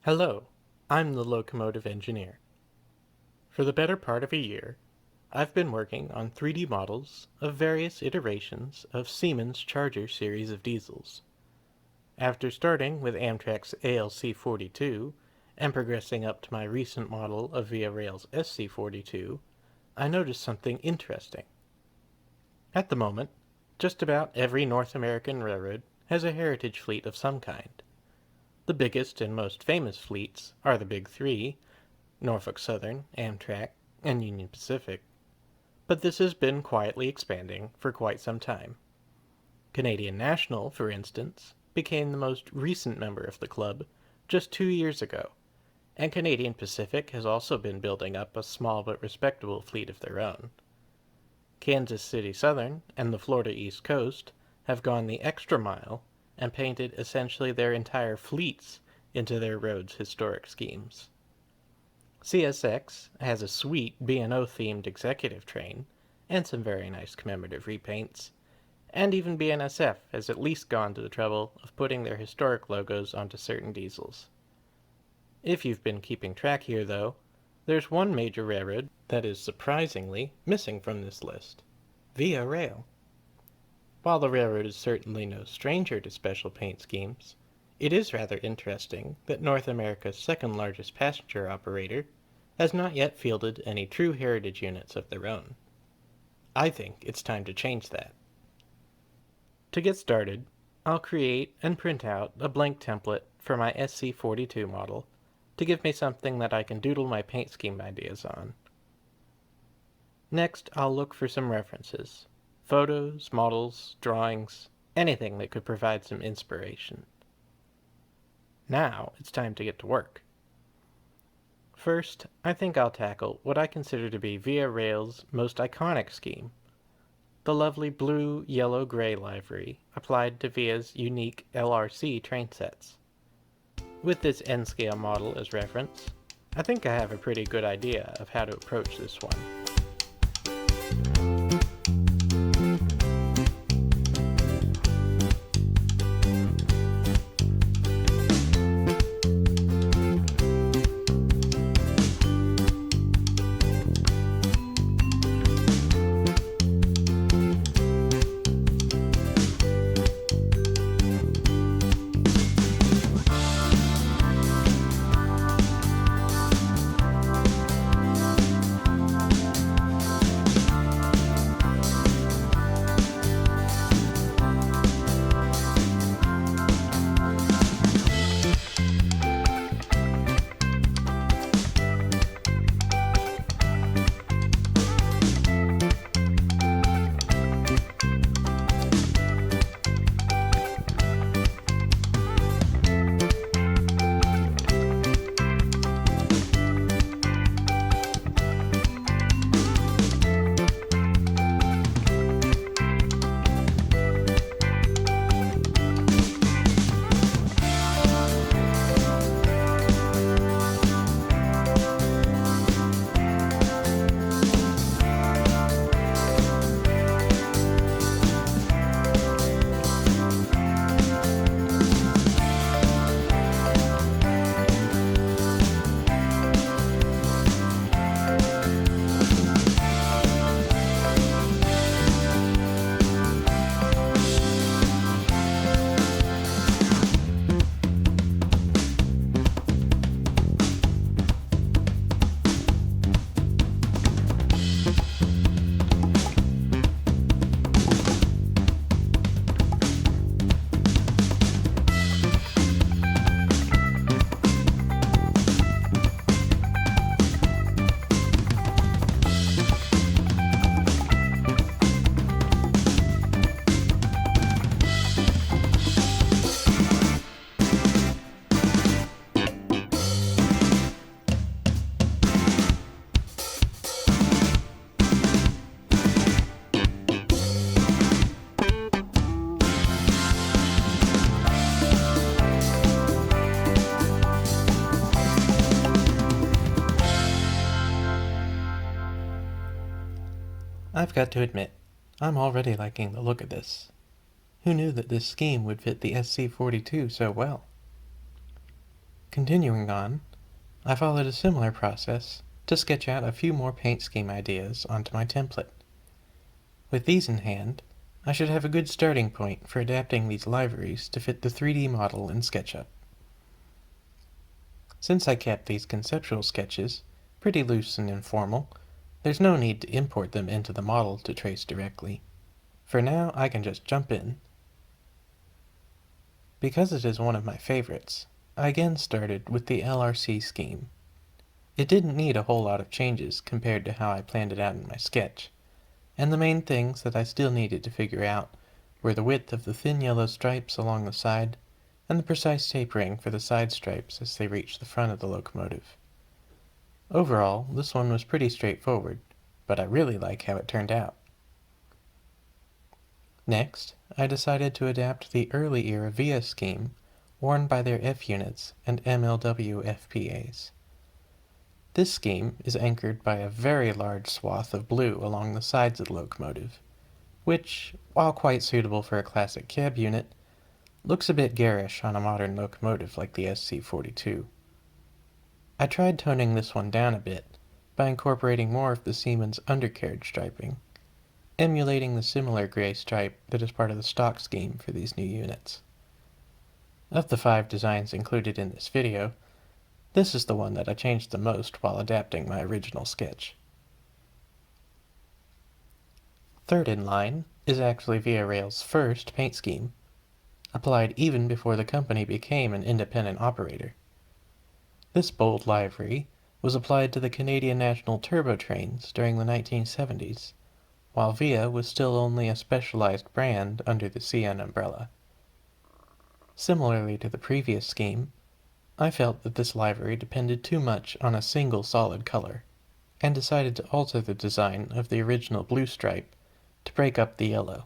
Hello, I'm the locomotive engineer. For the better part of a year, I've been working on 3D models of various iterations of Siemens Charger series of diesels. After starting with Amtrak's ALC-42 and progressing up to my recent model of Via Rail's SC-42, I noticed something interesting. At the moment, just about every North American railroad has a heritage fleet of some kind. The biggest and most famous fleets are the Big Three, Norfolk Southern, Amtrak, and Union Pacific. But this has been quietly expanding for quite some time. Canadian National, for instance, became the most recent member of the club just 2 years ago, and Canadian Pacific has also been building up a small but respectable fleet of their own. Kansas City Southern and the Florida East Coast have gone the extra mile and painted essentially their entire fleets into their roads' historic schemes. CSX has a sweet B&O themed executive train and some very nice commemorative repaints, and even BNSF has at least gone to the trouble of putting their historic logos onto certain diesels. If you've been keeping track here, though, there's one major railroad that is surprisingly missing from this list: Via Rail. While the railroad is certainly no stranger to special paint schemes, it is rather interesting that North America's second largest passenger operator has not yet fielded any true heritage units of their own. I think it's time to change that. To get started, I'll create and print out a blank template for my SC42 model to give me something that I can doodle my paint scheme ideas on. Next, I'll look for some references. Photos, models, drawings, anything that could provide some inspiration. Now it's time to get to work. First, I think I'll tackle what I consider to be Via Rail's most iconic scheme: the lovely blue, yellow, gray livery applied to Via's unique LRC train sets. With this N-scale model as reference, I think I have a pretty good idea of how to approach this one. I've got to admit, I'm already liking the look of this. Who knew that this scheme would fit the SC42 so well? Continuing on, I followed a similar process to sketch out a few more paint scheme ideas onto my template. With these in hand, I should have a good starting point for adapting these liveries to fit the 3D model in SketchUp. Since I kept these conceptual sketches pretty loose and informal, there's no need to import them into the model to trace directly. For now, I can just jump in. Because it is one of my favorites, I again started with the LRC scheme. It didn't need a whole lot of changes compared to how I planned it out in my sketch, and the main things that I still needed to figure out were the width of the thin yellow stripes along the side and the precise tapering for the side stripes as they reach the front of the locomotive. Overall, this one was pretty straightforward, but I really like how it turned out. Next, I decided to adapt the early era VIA scheme worn by their F units and MLW FPAs. This scheme is anchored by a very large swath of blue along the sides of the locomotive, which, while quite suitable for a classic cab unit, looks a bit garish on a modern locomotive like the SC42. I tried toning this one down a bit by incorporating more of the Siemens undercarriage striping, emulating the similar gray stripe that is part of the stock scheme for these new units. Of the 5 designs included in this video, this is the one that I changed the most while adapting my original sketch. Third in line is actually Via Rail's first paint scheme, applied even before the company became an independent operator. This bold livery was applied to the Canadian National Turbo trains during the 1970s, while Via was still only a specialized brand under the CN umbrella. Similarly to the previous scheme, I felt that this livery depended too much on a single solid color, and decided to alter the design of the original blue stripe to break up the yellow.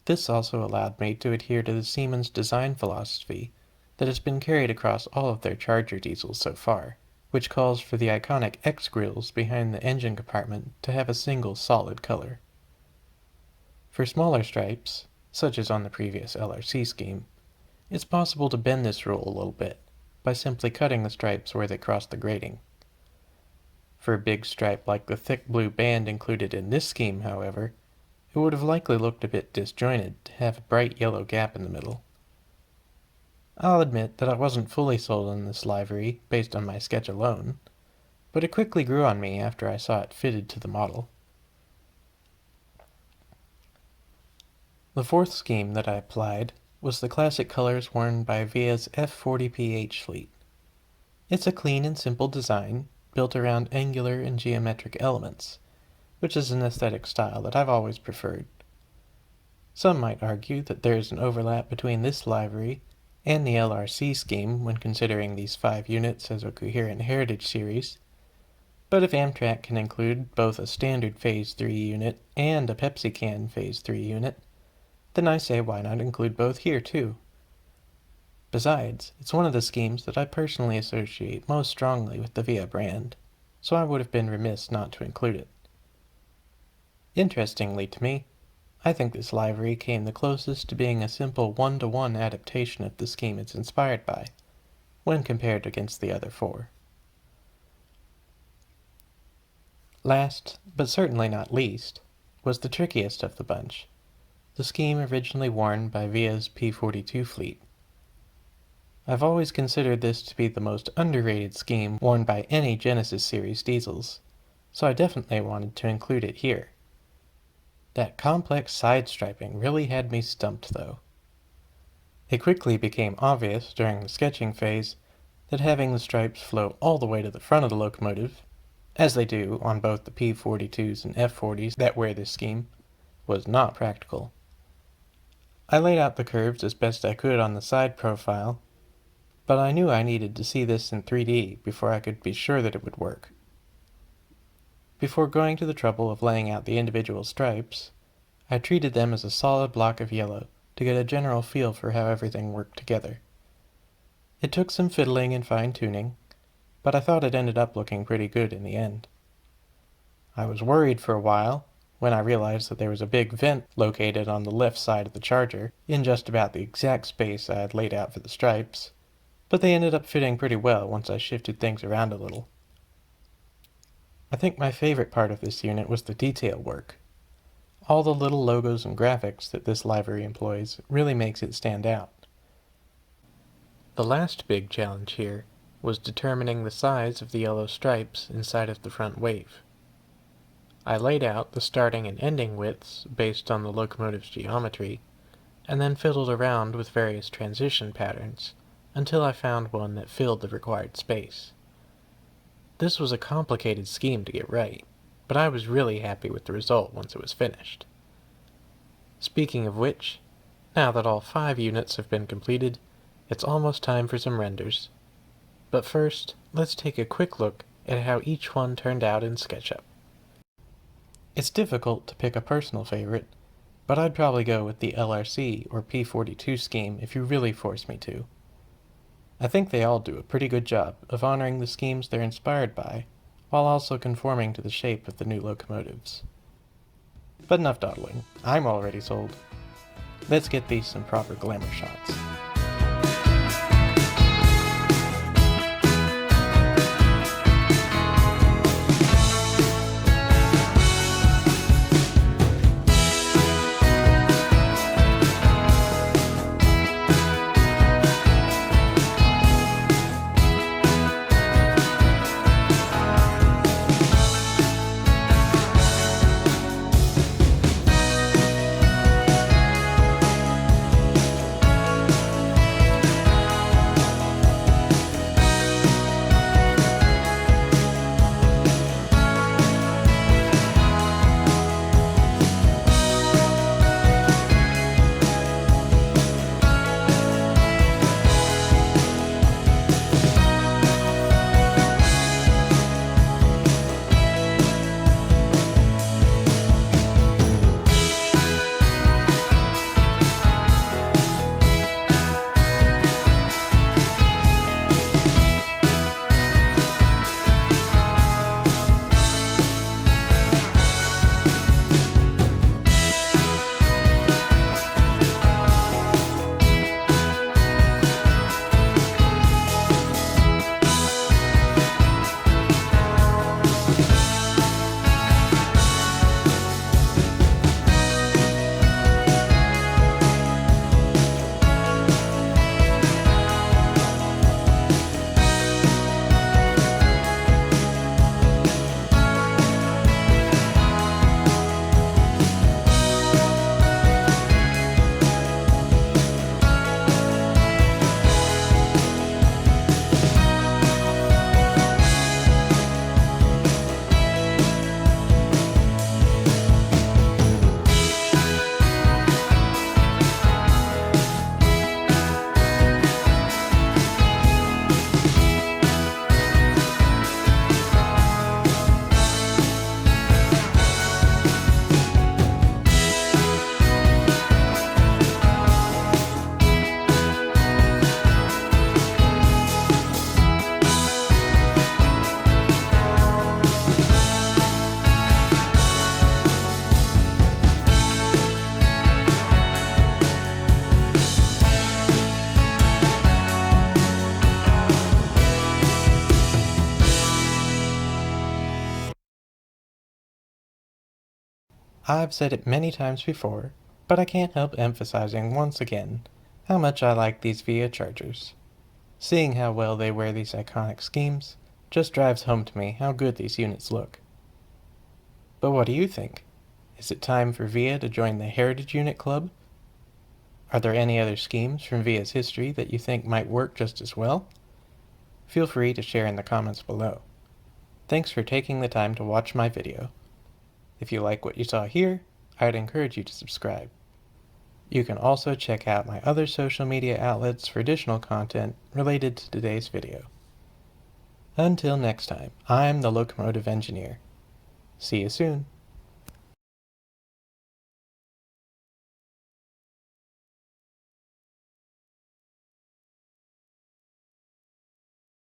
This also allowed me to adhere to the Siemens design philosophy that has been carried across all of their Charger diesels so far, which calls for the iconic X grills behind the engine compartment to have a single solid color. For smaller stripes, such as on the previous LRC scheme, it's possible to bend this rule a little bit by simply cutting the stripes where they cross the grating. For a big stripe like the thick blue band included in this scheme, however, it would have likely looked a bit disjointed to have a bright yellow gap in the middle. I'll admit that I wasn't fully sold on this livery based on my sketch alone, but it quickly grew on me after I saw it fitted to the model. The fourth scheme that I applied was the classic colors worn by Via's F40 fleet. It's a clean and simple design built around angular and geometric elements, which is an aesthetic style that I've always preferred. Some might argue that there is an overlap between this livery and the LRC scheme when considering these 5 units as a coherent heritage series, but if Amtrak can include both a standard Phase 3 unit and a Pepsi Can Phase 3 unit, then I say why not include both here too. Besides, it's one of the schemes that I personally associate most strongly with the Via brand, so I would have been remiss not to include it. Interestingly to me, I think this livery came the closest to being a simple one-to-one adaptation of the scheme it's inspired by, when compared against the other 4. Last, but certainly not least, was the trickiest of the bunch, the scheme originally worn by Via's P42 fleet. I've always considered this to be the most underrated scheme worn by any Genesis series diesels, so I definitely wanted to include it here. That complex side striping really had me stumped though. It quickly became obvious during the sketching phase that having the stripes flow all the way to the front of the locomotive, as they do on both the P42s and F40s that wear this scheme, was not practical. I laid out the curves as best I could on the side profile, but I knew I needed to see this in 3D before I could be sure that it would work. Before going to the trouble of laying out the individual stripes, I treated them as a solid block of yellow to get a general feel for how everything worked together. It took some fiddling and fine-tuning, but I thought it ended up looking pretty good in the end. I was worried for a while when I realized that there was a big vent located on the left side of the charger, in just about the exact space I had laid out for the stripes, but they ended up fitting pretty well once I shifted things around a little. I think my favorite part of this unit was the detail work. All the little logos and graphics that this livery employs really makes it stand out. The last big challenge here was determining the size of the yellow stripes inside of the front wave. I laid out the starting and ending widths based on the locomotive's geometry, and then fiddled around with various transition patterns until I found one that filled the required space. This was a complicated scheme to get right, but I was really happy with the result once it was finished. Speaking of which, now that all 5 units have been completed, it's almost time for some renders. But first, let's take a quick look at how each one turned out in SketchUp. It's difficult to pick a personal favorite, but I'd probably go with the LRC or P42 scheme if you really force me to. I think they all do a pretty good job of honoring the schemes they're inspired by, while also conforming to the shape of the new locomotives. But enough dawdling, I'm already sold. Let's get these some proper glamour shots. I've said it many times before, but I can't help emphasizing once again how much I like these VIA chargers. Seeing how well they wear these iconic schemes just drives home to me how good these units look. But what do you think? Is it time for VIA to join the Heritage Unit Club? Are there any other schemes from VIA's history that you think might work just as well? Feel free to share in the comments below. Thanks for taking the time to watch my video. If you like what you saw here, I'd encourage you to subscribe. You can also check out my other social media outlets for additional content related to today's video. Until next time, I'm the Locomotive Engineer. See you soon.